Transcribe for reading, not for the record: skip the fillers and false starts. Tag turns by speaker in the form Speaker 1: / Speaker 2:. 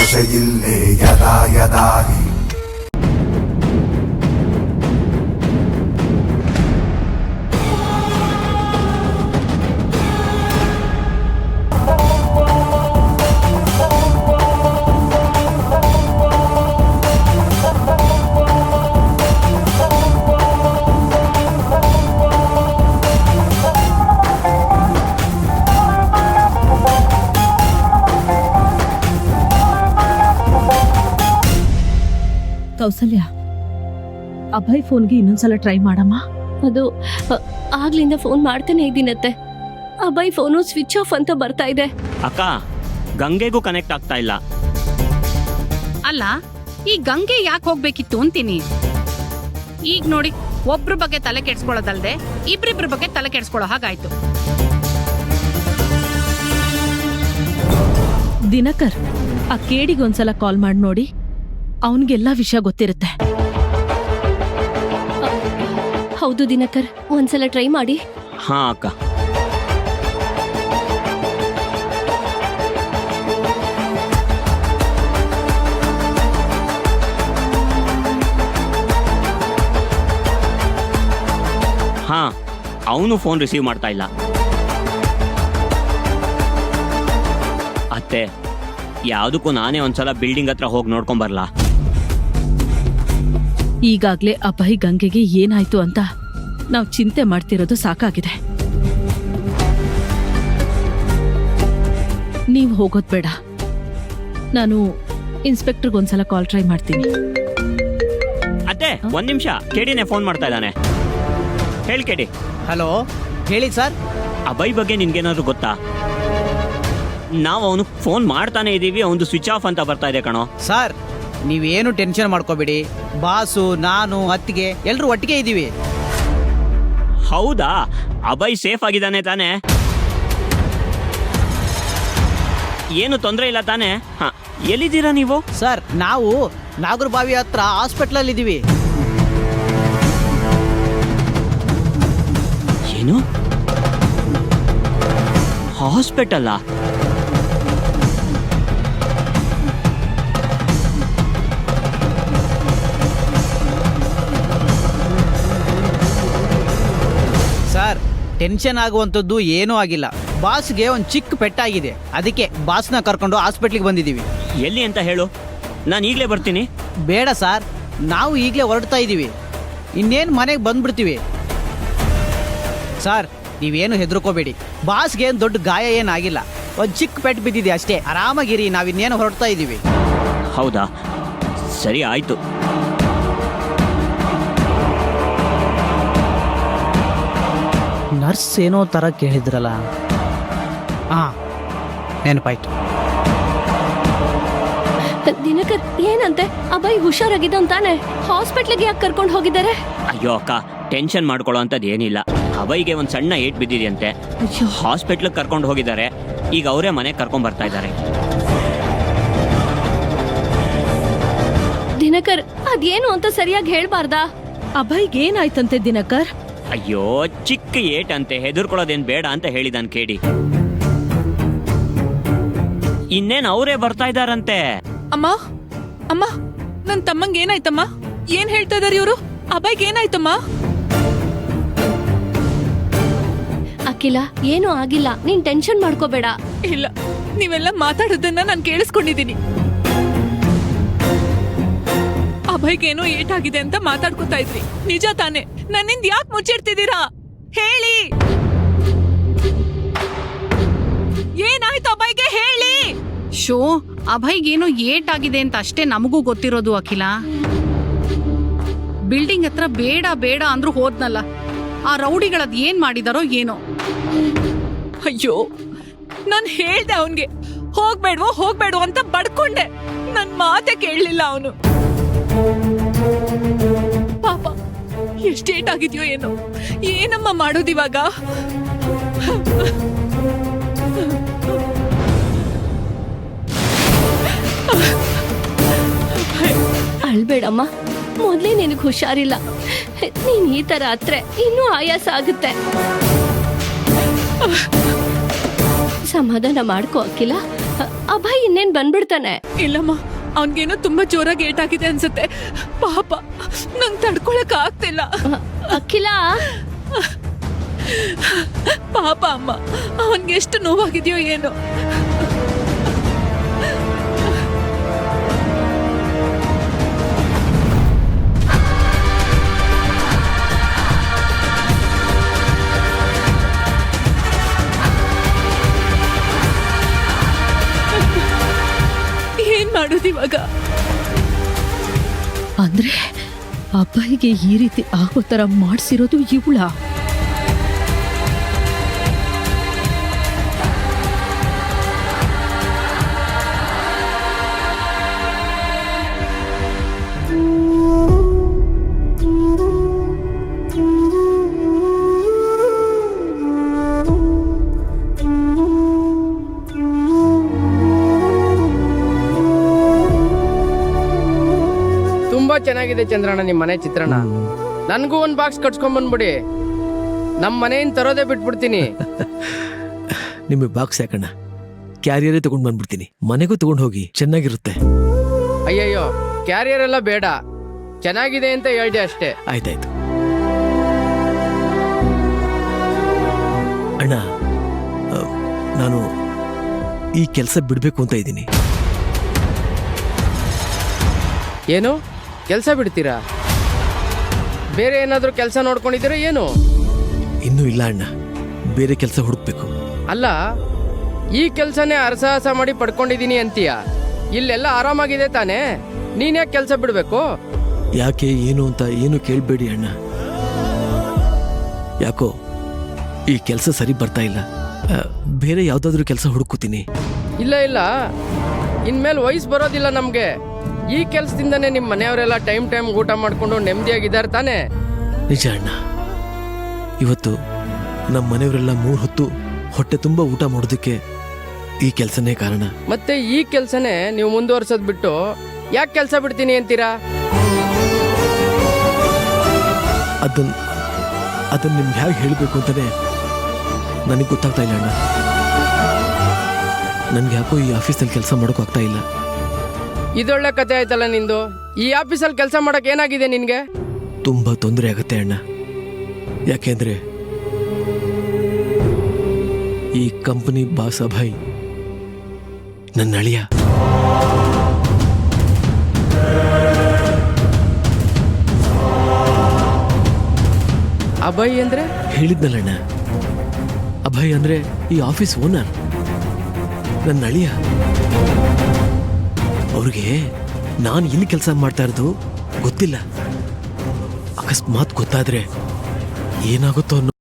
Speaker 1: ಭಾಷೆಯಿಲ್ಲೇ ಯದಾ ಯದಾ ಹಿ
Speaker 2: ಕೌಸಲ್ಯ, ಅಭಯ್ ಫೋನ್ಗೆ ಇನ್ನೊಂದ್ಸಲ ಟ್ರೈ ಮಾಡಮ್ಮ.
Speaker 3: ಅದು ಆಗ್ಲಿಂದ ಫೋನ್ ಮಾಡ್ತಾನೆ ಇದ್ದೀನತ್ತೆ. ಅಭಯ್ ಫೋನು ಸ್ವಿಚ್ ಆಫ್ ಅಂತ ಬರ್ತಾ ಇದೆ.
Speaker 4: ಅಕ್ಕ, ಗಂಗೆಗೂ ಕನೆಕ್ಟ್ ಆಗ್ತಾ ಇಲ್ಲ.
Speaker 5: ಅಲ್ಲ, ಈ ಗಂಗೆ ಯಾಕೆ ಹೋಗ್ಬೇಕಿತ್ತು ಅಂತೀನಿ. ಈಗ ನೋಡಿ, ಒಬ್ರ ಬಗ್ಗೆ ತಲೆ ಕೆಡ್ಸ್ಕೊಳ್ಳೋದಲ್ದೆ ಇಬ್ರಿಬ್ರ ಬಗ್ಗೆ ತಲೆ ಕೆಡ್ಸ್ಕೊಳ್ಳೋ ಹಾಗಾಯ್ತು.
Speaker 2: ದಿನಕರ್, ಆ ಕೇಡಿಗೆ ಒಂದ್ಸಲ ಕಾಲ್ ಮಾಡಿ ನೋಡಿ, ಅವನ್ಗೆಲ್ಲಾ ವಿಷಯ ಗೊತ್ತಿರುತ್ತೆ.
Speaker 3: ಹೌದು ದಿನಕರ್, ಒಂದ್ಸಲ ಟ್ರೈ ಮಾಡಿ.
Speaker 4: ಹಾ ಅಕ್ಕ. ಹಾ, ಅವನು ಫೋನ್ ರಿಸೀವ್ ಮಾಡ್ತಾ ಇಲ್ಲ. ಅತ್ತೆ, ಯಾವುದಕ್ಕೂ ನಾನೇ ಒಂದ್ಸಲ ಬಿಲ್ಡಿಂಗ್ ಹತ್ರ ಹೋಗಿ ನೋಡ್ಕೊಂಬರ್ಲಾ?
Speaker 2: ಈಗಾಗ್ಲೇ ಅಭಯ್ ಗಂಗೆಗೆ ಏನಾಯ್ತು ಅಂತ ನಾವು ಚಿಂತೆ ಮಾಡ್ತಿರೋದು ಸಾಕಾಗಿದೆ. ನೀವು ಹೋಗೋದ್ ಬೇಡ. ನಾನು ಇನ್ಸ್ಪೆಕ್ಟರ್ಗೆ ಒಂದ್ಸಲ ಕಾಲ್ ಟ್ರೈ ಮಾಡ್ತೀನಿ.
Speaker 4: ಅತ್ತೆ, ಒಂದ್ ನಿಮಿಷ, ಕೆಡಿನೇ ಫೋನ್ ಮಾಡ್ತಾ ಇದ್ದಾನೆ. ಹೇಳಿ ಕೆಡಿ.
Speaker 6: ಹಲೋ, ಹೇಳಿ ಸರ್.
Speaker 4: ಅಭಯ್ ಬಗ್ಗೆ ನಿನ್ಗೇನಾದ್ರು ಗೊತ್ತಾ? ನಾವು ಅವನು ಫೋನ್ ಮಾಡ್ತಾನೆ ಇದೀವಿ, ಅವನು ಸ್ವಿಚ್ ಆಫ್ ಅಂತ ಬರ್ತಾ ಇದೆ ಕಣೋ.
Speaker 6: ಸರ್, ನೀವೇನು ಟೆನ್ಷನ್ ಮಾಡ್ಕೋಬೇಡಿ. ಬಾಸು, ನಾನು, ಅತ್ತಿಗೆ ಎಲ್ಲರೂ ಒಟ್ಟಿಗೆ ಇದ್ದೀವಿ.
Speaker 4: ಹೌದಾ? ಅಭಯ್ ಸೇಫ್ ಆಗಿದ್ದಾನೆ ತಾನೆ? ಏನು ತೊಂದರೆ ಇಲ್ಲ ತಾನೆ? ಹಾ, ಎಲ್ಲಿದ್ದೀರಾ ನೀವು?
Speaker 6: ಸರ್, ನಾವು ನಾಗರಬಾವಿ ಹತ್ರ ಹಾಸ್ಪಿಟ್ಲಲ್ಲಿ ಇದ್ದೀವಿ.
Speaker 4: ಏನು? ಹಾಸ್ಪಿಟಲ್?
Speaker 6: ಸರ್, ಟೆನ್ಷನ್ ಆಗುವಂಥದ್ದು ಏನೂ ಆಗಿಲ್ಲ. ಬಾಸ್ಗೆ ಒಂದು ಚಿಕ್ಕ ಪೆಟ್ಟಾಗಿದೆ, ಅದಕ್ಕೆ ಬಾಸ್ನ ಕರ್ಕೊಂಡು ಹಾಸ್ಪಿಟ್ಲಿಗೆ ಬಂದಿದ್ದೀವಿ.
Speaker 4: ಎಲ್ಲಿ ಅಂತ ಹೇಳು, ನಾನು ಈಗಲೇ ಬರ್ತೀನಿ.
Speaker 6: ಬೇಡ ಸರ್, ನಾವು ಈಗಲೇ ಹೊರಡ್ತಾ ಇದ್ದೀವಿ. ಇನ್ನೇನು ಮನೆಗೆ ಬಂದ್ಬಿಡ್ತೀವಿ. ಸರ್, ನೀವೇನು ಹೆದರ್ಕೋಬೇಡಿ. ಬಾಸ್ಗೆ ಏನು ದೊಡ್ಡ ಗಾಯ ಏನಾಗಿಲ್ಲ, ಒಂದು ಚಿಕ್ಕ ಪೆಟ್ಟು ಬಿದ್ದಿದೆ ಅಷ್ಟೇ. ಆರಾಮಾಗಿರಿ, ನಾವಿನ್ನೇನು ಹೊರಡ್ತಾ ಇದ್ದೀವಿ.
Speaker 4: ಹೌದಾ? ಸರಿ, ಆಯ್ತು.
Speaker 6: ನರ್ಸ್ ಏನೋ ಥರ ಕೇಳಿದ್ರಲ್ಲ. ಹಾಂ, ನೆನಪಾಯ್ತು.
Speaker 3: ದಿನಕರ್, ಏನಂತೆ? ಅಭಯ್ ಹುಷಾರಾಗಿದ್ದಾನ್ ತಾನೆ? ಹಾಸ್ಪಿಟ್ಲಿಗೆ ಯಾಕೆ ಕರ್ಕೊಂಡು ಹೋಗಿದ್ದಾರೆ?
Speaker 4: ಅಯ್ಯೋ ಅಕ್ಕ, ಟೆನ್ಷನ್ ಮಾಡ್ಕೊಳ್ಳೋ ಅಂತದ್ದು ಏನಿಲ್ಲ. ಅಭಯ್ಗೆ ಒಂದು ಸಣ್ಣ ಏಟ್ ಬಿದ್ದಿದೆಯಂತೆ, ಹಾಸ್ಪಿಟ್ಲಿಗೆ ಕರ್ಕೊಂಡು ಹೋಗಿದ್ದಾರೆ. ಈಗ ಅವರೇ ಮನೆಗೆ ಕರ್ಕೊಂಡ್ ಬರ್ತಾ ಇದ್ದಾರೆ.
Speaker 3: ದಿನಕರ್, ಅದೇನು ಅಂತ ಸರಿಯಾಗಿ ಹೇಳ್ಬಾರ್ದಾ?
Speaker 2: ಅಭಯ್ಗೆ ಏನಾಯ್ತಂತೆ ದಿನಕರ್?
Speaker 4: ಅಯ್ಯೋ, ಚಿಕ್ಕ ಏಟ್ ಅಂತೆ, ಹೆದರ್ಕೊಳ್ಳೋದೇನ್ ಬೇಡ ಅಂತ ಹೇಳಿದಾನ್ ಕೇಳಿ. ಇನ್ನೇನ್ ಅವರೇ ಬರ್ತಾ ಇದಾರಂತೆ.
Speaker 7: ಅಮ್ಮ, ಅಮ್ಮ, ನನ್ ತಮ್ಮಂಗೆ ಏನಾಯ್ತಮ್ಮ? ಏನ್ ಹೇಳ್ತಾ ಇದಾರೆ ಇವರು? ಅಭಯ್ಗೆ ಏನಾಯ್ತಮ್ಮ?
Speaker 3: ಅಖಿಲ, ಏನೂ ಆಗಿಲ್ಲ, ನೀನ್ ಟೆನ್ಷನ್ ಮಾಡ್ಕೋಬೇಡ.
Speaker 7: ಇಲ್ಲ, ನೀವೆಲ್ಲ ಮಾತಾಡೋದನ್ನ ನಾನು ಕೇಳಿಸ್ಕೊಂಡಿದ್ದೀನಿ. ಅಭಯ್ಗೇನೋ ಏಟಾಗಿದೆ ಅಂತ ಮಾತಾಡ್ಕೊತಾ ಇದ್ರಿ, ನಿಜ ತಾನೆ? ನನ್ನಿಂದ ಯಾಕೆ ಮುಚ್ಚಿಡ್ತಿದ್ದೀರಾ? ಹೇಳಿ, ಏನಾಯ್ತು ಅಭಯ್ಗೆ? ಹೇಳಿ.
Speaker 5: ಶೋ, ಅಭಯ್ಗೇನೋ ಏಟಾಗಿದೆ ಅಂತ ಅಷ್ಟೇ ನಮಗೂ ಗೊತ್ತಿರೋದು ಅಖಿಲ. ಬಿಲ್ಡಿಂಗ್ ಹತ್ರ ಬೇಡ ಬೇಡ ಅಂದ್ರೂ ಹೋದ್ನಲ್ಲ. ಆ ರೌಡಿಗಳದ್ ಏನ್ ಮಾಡಿದಾರೋ ಏನೋ.
Speaker 7: ಅಯ್ಯೋ, ನಾನ್ ಹೇಳ್ದೆ ಅವನ್ಗೆ ಹೋಗ್ಬೇಡ್ವೋ ಅಂತ ಬಡ್ಕೊಂಡೆ. ನನ್ ಮಾತೆ ಕೇಳಲಿಲ್ಲ ಅವನು. ಪಾಪ, ಎಷ್ಟೇಟಾಗಿದ್ಯೋ ಏನೋ. ಏನಮ್ಮ ಮಾಡೋದಿವಾಗ?
Speaker 3: ಅಳ್ಬೇಡಮ್ಮ, ಮೊದ್ಲೇ ನಿನಗೆ ಹುಷಾರಿಲ್ಲ. ನೀನ್ ಈ ತರ ಆದ್ರೆ ಇನ್ನೂ ಆಯಾಸ ಆಗುತ್ತೆ. ಸಮಾಧಾನ ಮಾಡ್ಕೋ ಅಖಿಲ. ಅಭಯ್ ಇನ್ನೇನ್ ಬಂದ್ಬಿಡ್ತಾನೆ.
Speaker 7: ಇಲ್ಲಮ್ಮ, ಅವನ್ಗೇನೋ ತುಂಬಾ ಜೋರಾಗಿ ಏಟಾಗಿದೆ ಅನ್ಸುತ್ತೆ. ಪಾಪ, ನಂಗ್ ತಡ್ಕೊಳಕ್ ಆಗ್ತಿಲ್ಲ.
Speaker 3: ಅಖಿಲ,
Speaker 7: ಪಾಪ ಅಮ್ಮ, ಅವನ್ಗೆ ಎಷ್ಟು ನೋವಾಗಿದೆಯೋ ಏನೋ. ಏನ್ ಮಾಡೋದು ಇವಾಗ?
Speaker 2: ಅಂದ್ರೆ ಅಬ್ಬಾಯಿಗೆ ಈ ರೀತಿ ಆಗೋ ತರ ಮಾಡ್ಸಿರೋದು ಇವಳ.
Speaker 8: ತುಂಬಾ ಚೆನ್ನಾಗಿದೆ ಚಂದ್ರಣ್ಣ ನಿಮ್ಮ ಮನೆ ಚಿತ್ರಣ. ನನ್ಗೂ ಒಂದ್ ಬಾಕ್ಸ್ ಕಟ್ಸ್ಕೊಂಡ್ ಬಂದ್ಬಿಡಿ. ನಮ್ ಮನೆಯಿಂದ ತರೋದೇ ಬಿಟ್ಬಿಡ್ತೀನಿ.
Speaker 9: ನಿಮಗೆ ಬಾಕ್ಸ್ ಯಾಕಣ್ಣ, ಕ್ಯಾರಿಯರೇ ತಗೊಂಡ್ ಬಂದ್ಬಿಡ್ತೀನಿ. ಮನೆಗೂ ತಗೊಂಡ್ ಹೋಗಿ, ಚೆನ್ನಾಗಿರುತ್ತೆ.
Speaker 8: ಅಯ್ಯಯ್ಯೋ, ಕ್ಯಾರಿಯರ್ ಎಲ್ಲ ಬೇಡ, ಚೆನ್ನಾಗಿದೆ ಅಂತ ಹೇಳ್ದೆ ಅಷ್ಟೇ.
Speaker 9: ಆಯ್ತಾಯ್ತು ಅಣ್ಣ, ನಾನು ಈ ಕೆಲಸ ಬಿಡ್ಬೇಕು ಅಂತ ಇದ್ದೀನಿ.
Speaker 8: ಏನು ಕೆಲಸ ಬಿಡ್ತೀರಾ? ಬೇರೆ ಏನಾದ್ರೂ ಕೆಲಸ ನೋಡ್ಕೊಂಡಿದ್ದೀರಾ ಏನು?
Speaker 9: ಇನ್ನೂ ಇಲ್ಲ ಅಣ್ಣ, ಬೇರೆ ಕೆಲಸ ಹುಡುಕ್ಬೇಕು.
Speaker 8: ಅಲ್ಲ, ಈ ಕೆಲಸನೇ ಅರಸಾಹಸ ಮಾಡಿ ಪಡ್ಕೊಂಡಿದೀನಿ ಅಂತೀಯ. ಇಲ್ಲೆಲ್ಲ ಆರಾಮಾಗಿದೆ ತಾನೇ, ನೀನ್ಯಾಕೆ ಕೆಲಸ ಬಿಡ್ಬೇಕು?
Speaker 9: ಯಾಕೆ ಏನು ಅಂತ ಏನು ಕೇಳಬೇಡಿ ಅಣ್ಣ. ಯಾಕೋ ಈ ಕೆಲಸ ಸರಿ ಬರ್ತಾ ಇಲ್ಲ. ಬೇರೆ ಯಾವ್ದಾದ್ರೂ ಕೆಲಸ ಹುಡುಕುತ್ತೀನಿ.
Speaker 8: ಇಲ್ಲ ಇಲ್ಲ, ಇನ್ಮೇಲೆ ವಯಸ್ಸು ಬರೋದಿಲ್ಲ ನಮ್ಗೆ. ಈ ಕೆಲಸದಿಂದನೇ ನಿಮ್ಮ ಮನೆಯವರೆಲ್ಲ ಟೈಮ್ ಊಟ ಮಾಡ್ಕೊಂಡು ನೆಮ್ಮದಿಯಾಗಿದ್ದಾರೆ ತಾನೇ?
Speaker 9: ನಿಜ ಅಣ್ಣ, ಇವತ್ತು ನಮ್ಮ ಮನೆಯವರೆಲ್ಲ 3 ಹೊತ್ತು ಹೊಟ್ಟೆ ತುಂಬ ಊಟ ಮಾಡೋದಕ್ಕೆ ಈ ಕೆಲಸನೇ ಕಾರಣ.
Speaker 8: ಮತ್ತೆ ಈ ಕೆಲಸನೇ ನೀವು ಮುಂದುವರ್ಸೋದ್ ಬಿಟ್ಟು ಯಾಕೆ ಕೆಲಸ ಬಿಡ್ತೀನಿ ಅಂತೀರಾ?
Speaker 9: ಅದನ್ನ ನಿಮ್ಗೆ ಹೇಗೆ ಹೇಳಬೇಕು ಅಂತಾನೆ ನನಗೆ ಗೊತ್ತಾಗ್ತಾ ಇಲ್ಲ ಅಣ್ಣ. ನನ್ಗೆ ಯಾಕೋ ಈ ಆಫೀಸಲ್ಲಿ ಕೆಲಸ ಮಾಡೋಕೆ ಆಗ್ತಾ ಇಲ್ಲ.
Speaker 8: ಇದೊಳ್ಳೆ ಕತೆ ಆಯ್ತಲ್ಲ ನಿಂದು. ಈ ಆಫೀಸಲ್ಲಿ ಕೆಲಸ ಮಾಡಕ್ ಏನಾಗಿದೆ ನಿನ್ಗೆ?
Speaker 9: ತುಂಬಾ ತೊಂದರೆ ಆಗುತ್ತೆ ಅಣ್ಣ. ಯಾಕೆಂದ್ರೆ ಈ ಕಂಪನಿ ಬಾಸ್ ಅಭಯ್ ನನ್ನ ಅಳಿಯ.
Speaker 8: ಅಭಯ್ ಅಂದ್ರೆ?
Speaker 9: ಹೇಳಿದ್ನಲ್ಲಣ್ಣ, ಅಭಯ್ ಅಂದ್ರೆ ಈ ಆಫೀಸ್ ಓನರ್, ನನ್ನ ಅಳಿಯ. ಅವ್ರಿಗೆ ನಾನು ಇಲ್ಲಿ ಕೆಲಸ ಮಾಡ್ತಾ ಇರೋದು ಗೊತ್ತಿಲ್ಲ. ಅಕಸ್ಮಾತ್ ಗೊತ್ತಾದ್ರೆ ಏನಾಗುತ್ತೋ ಅನ್ನೋ